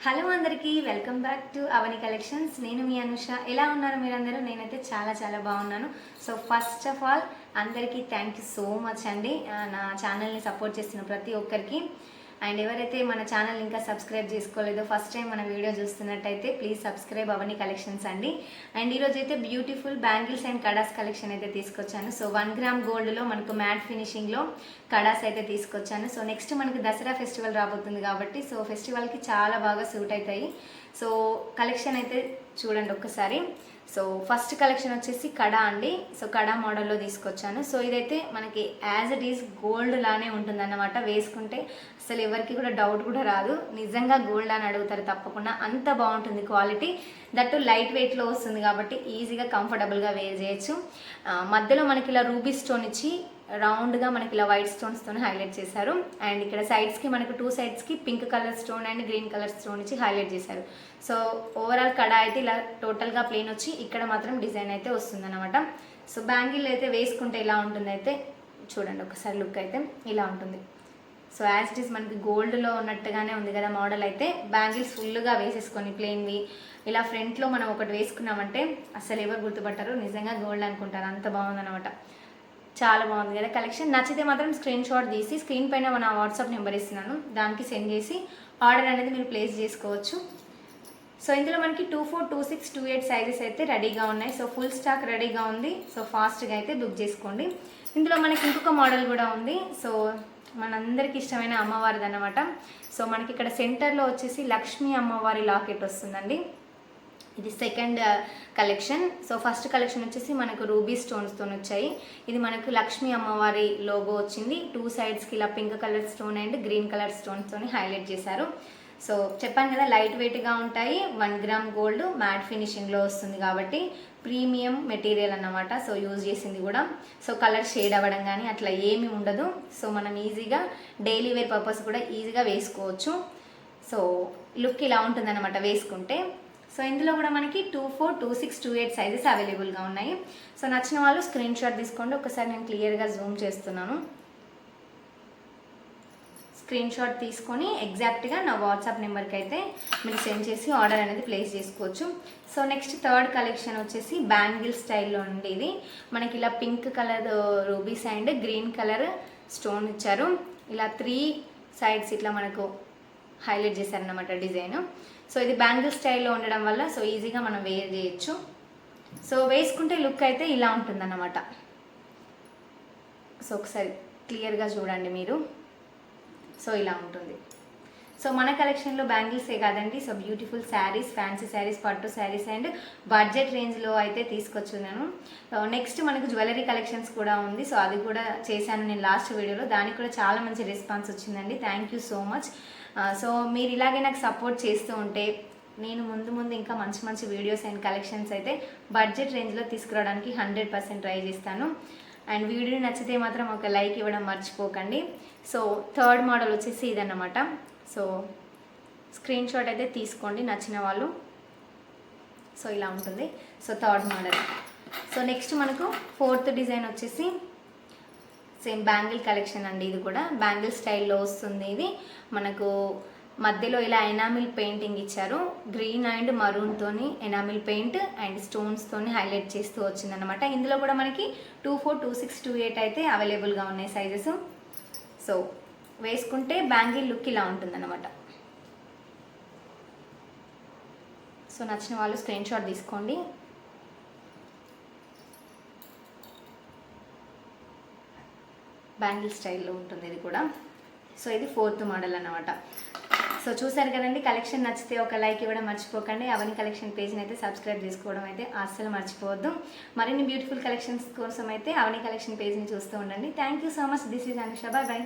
Hello అందరికీ welcome back to Avani collections. నేను మీ అనుష. ఎలా ఉన్నారు మీరందరూ? నేనైతే చాలా బాగున్నాను. సో ఫస్ట్ ఆఫ్ ఆల్ అందరికీ థ్యాంక్ యూ సో మచ్ అండి, నా ఛానల్ని సపోర్ట్ చేస్తున్న ప్రతి ఒక్కరికి. అండ్ ఎవరైతే మన ఛానల్ ఇంకా సబ్స్క్రైబ్ చేసుకోలేదో, ఫస్ట్ టైం మన వీడియో చూస్తున్నట్టయితే ప్లీజ్ సబ్స్క్రైబ్ అవని కలెక్షన్స్ అండి. అండ్ ఈరోజు అయితే beautiful bangles and kadas collection అయితే తీసుకొచ్చాను. సో 1 గ్రామ్ గోల్డ్లో మనకు మ్యాట్ ఫినిషింగ్లో కడాస్ అయితే తీసుకొచ్చాను. సో నెక్స్ట్ మనకి దసరా ఫెస్టివల్ రాబోతుంది కాబట్టి సో ఫెస్టివల్కి చాలా బాగా సూట్ అవుతాయి. సో కలెక్షన్ అయితే చూడండి ఒక్కసారి. సో ఫస్ట్ కలెక్షన్ వచ్చేసి కడా అండి. సో కడా మోడల్లో తీసుకొచ్చాను. సో ఇదైతే మనకి యాజ్ ఇట్ ఈస్ గోల్డ్ లానే ఉంటుందన్నమాట. వేసుకుంటే అసలు ఎవరికి కూడా డౌట్ కూడా రాదు, నిజంగా గోల్డ్ అని అడుగుతారు తప్పకుండా. అంత బాగుంటుంది క్వాలిటీ. దట్టు లైట్ వెయిట్లో వస్తుంది కాబట్టి ఈజీగా కంఫర్టబుల్గా వేర్ చేయొచ్చు. మధ్యలో మనకి ఇలా రూబీ స్టోన్ ఇచ్చి రౌండ్గా మనకి ఇలా వైట్ స్టోన్స్తో హైలైట్ చేశారు. అండ్ ఇక్కడ సైడ్స్కి మనకు 2 సైడ్స్కి pink colour stone and green colour stone ఇచ్చి హైలైట్ చేశారు. సో ఓవరాల్ కడా అయితే ఇలా టోటల్గా ప్లేన్ వచ్చి ఇక్కడ మాత్రం డిజైన్ అయితే వస్తుంది అనమాట. సో బ్యాంగిల్ అయితే వేసుకుంటే ఇలా ఉంటుంది. అయితే చూడండి ఒకసారి లుక్ అయితే ఇలా ఉంటుంది. సో యాజ్ ఇట్ ఈస్ మనకి గోల్డ్లో ఉన్నట్టుగానే ఉంది కదా మోడల్. అయితే బ్యాంగిల్స్ ఫుల్గా వేసేసుకొని ప్లెయిన్వి ఇలా ఫ్రంట్లో మనం ఒకటి వేసుకున్నామంటే అసలు ఎవరు గుర్తుపట్టారు, నిజంగా గోల్డ్ అనుకుంటారు. అంత బాగుందన్నమాట. చాలా బాగుంది కదా కలెక్షన్. నచ్చితే మాత్రం స్క్రీన్ షాట్ తీసి స్క్రీన్ పైన మన వాట్సాప్ నెంబర్ ఇస్తున్నాను, దానికి సెండ్ చేసి ఆర్డర్ అనేది మీరు ప్లేస్ చేసుకోవచ్చు. సో ఇందులో మనకి 24, 26, 28 సైజెస్ అయితే రెడీగా ఉన్నాయి. సో ఫుల్ స్టాక్ రెడీగా ఉంది. సో ఫాస్ట్గా అయితే బుక్ చేసుకోండి. ఇందులో మనకి ఇంకొక మోడల్ కూడా ఉంది. సో మనందరికి ఇష్టమైన అమ్మవారిది అన్నమాట. సో మనకి ఇక్కడ సెంటర్లో వచ్చేసి లక్ష్మీ అమ్మవారి లాకెట్ వస్తుందండి. ఇది second collection. So first collection వచ్చేసి మనకు రూబీ స్టోన్స్తో వచ్చాయి. ఇది మనకు లక్ష్మీ అమ్మవారి లోగో వచ్చింది. 2 సైడ్స్కి ఇలా pink colour stone and green colour స్టోన్స్తో హైలైట్ చేశారు. సో చెప్పాను కదా లైట్ వెయిట్గా ఉంటాయి. 1 గ్రామ్ గోల్డ్ మ్యాట్ ఫినిషింగ్లో వస్తుంది కాబట్టి ప్రీమియం మెటీరియల్ అన్నమాట. సో యూజ్ చేసింది కూడా. సో కలర్ షేడ్ అవ్వడం కానీ అట్లా ఏమీ ఉండదు. సో మనం ఈజీగా డైలీ వేర్ పర్పస్ కూడా ఈజీగా వేసుకోవచ్చు. సో లుక్ ఇలా ఉంటుందన్నమాట వేసుకుంటే. సో ఇందులో కూడా మనకి 24, 26, 28 సైజెస్ అవైలబుల్గా ఉన్నాయి. సో నచ్చిన వాళ్ళు స్క్రీన్ షాట్ తీసుకోండి. ఒకసారి నేను క్లియర్గా జూమ్ చేస్తున్నాను. స్క్రీన్ షాట్ తీసుకొని ఎగ్జాక్ట్గా నా వాట్సాప్ నెంబర్కి అయితే మీరు సెండ్ చేసి ఆర్డర్ అనేది ప్లేస్ చేసుకోవచ్చు. సో నెక్స్ట్ థర్డ్ కలెక్షన్ వచ్చేసి బ్యాంగిల్ స్టైల్లో ఉండి ఇది మనకి ఇలా pink colour rubies and green colour stone ఇచ్చారు. ఇలా 3 సైడ్స్ ఇట్లా మనకు హైలైట్ చేశారన్నమాట డిజైన్. సో ఇది బ్యాంగిల్ స్టైల్లో ఉండడం వల్ల సో ఈజీగా మనం వేర్ చేయొచ్చు. సో వేసుకుంటే లుక్ అయితే ఇలా ఉంటుందన్నమాట. సో ఒకసారి క్లియర్గా చూడండి మీరు. సో ఇలా ఉంటుంది. సో మన కలెక్షన్లో బ్యాంగిల్సే కాదండి, so beautiful saris, fancy saris, పట్టు శారీస్ అండ్ బడ్జెట్ రేంజ్లో అయితే తీసుకొచ్చున్నాను. నెక్స్ట్ మనకు జ్యువెలరీ కలెక్షన్స్ కూడా ఉంది. సో అది కూడా చేశాను నేను లాస్ట్ వీడియోలో. దానికి కూడా చాలా మంచి రెస్పాన్స్ వచ్చిందండి. Thank you so much. So మీరు ఇలాగే నాకు సపోర్ట్ చేస్తూ ఉంటే నేను ముందు ఇంకా మంచి వీడియోస్ అండ్ కలెక్షన్స్ అయితే బడ్జెట్ రేంజ్లో తీసుకురావడానికి 100% ట్రై చేస్తాను. అండ్ వీడియో నచ్చితే మాత్రం ఒక లైక్ ఇవ్వడం మర్చిపోకండి. సో థర్డ్ మోడల్ వచ్చేసి ఇదన్నమాట. సో స్క్రీన్ షాట్ అయితే తీసుకోండి నచ్చిన వాళ్ళు. సో ఇలా ఉంటుంది. So third model. So next మనకు ఫోర్త్ డిజైన్ వచ్చేసి సేమ్ బ్యాంగిల్ కలెక్షన్ అండి. ఇది కూడా బ్యాంగిల్ స్టైల్లో వస్తుంది. ఇది మనకు మధ్యలో ఇలా ఎనామిల్ పెయింటింగ్ ఇచ్చారు. గ్రీన్ అండ్ మరూన్తోని ఎనామిల్ పెయింట్ అండ్ స్టోన్స్తోని హైలైట్ చేస్తూ వచ్చిందనమాట. ఇందులో కూడా మనకి 24, 26, 28 అయితే అవైలబుల్గా ఉన్నాయి సైజెస్. సో వేసుకుంటే బ్యాంగిల్ లుక్ ఇలా ఉంటుందన్నమాట. సో నచ్చిన వాళ్ళు స్క్రీన్ షాట్ తీసుకోండి. బ్యాంగిల్ స్టైల్లో ఉంటుంది ఇది కూడా. సో ఇది ఫోర్త్ మోడల్ అన్నమాట. సో చూసారు కదండి, కలెక్షన్ నచ్చితే ఒక లైక్ ఇవ్వడం మర్చిపోకండి. అవని కలెక్షన్ పేజ్ని అయితే సబ్స్క్రైబ్ చేసుకోవడం అయితే అస్సలు మర్చిపోవద్దు. మరిన్ని బ్యూటిఫుల్ కలెక్షన్స్ కోసం అయితే అవని కలెక్షన్ పేజ్ని చూస్తూ ఉండండి. Thank you so much. This is Anusha. Bye.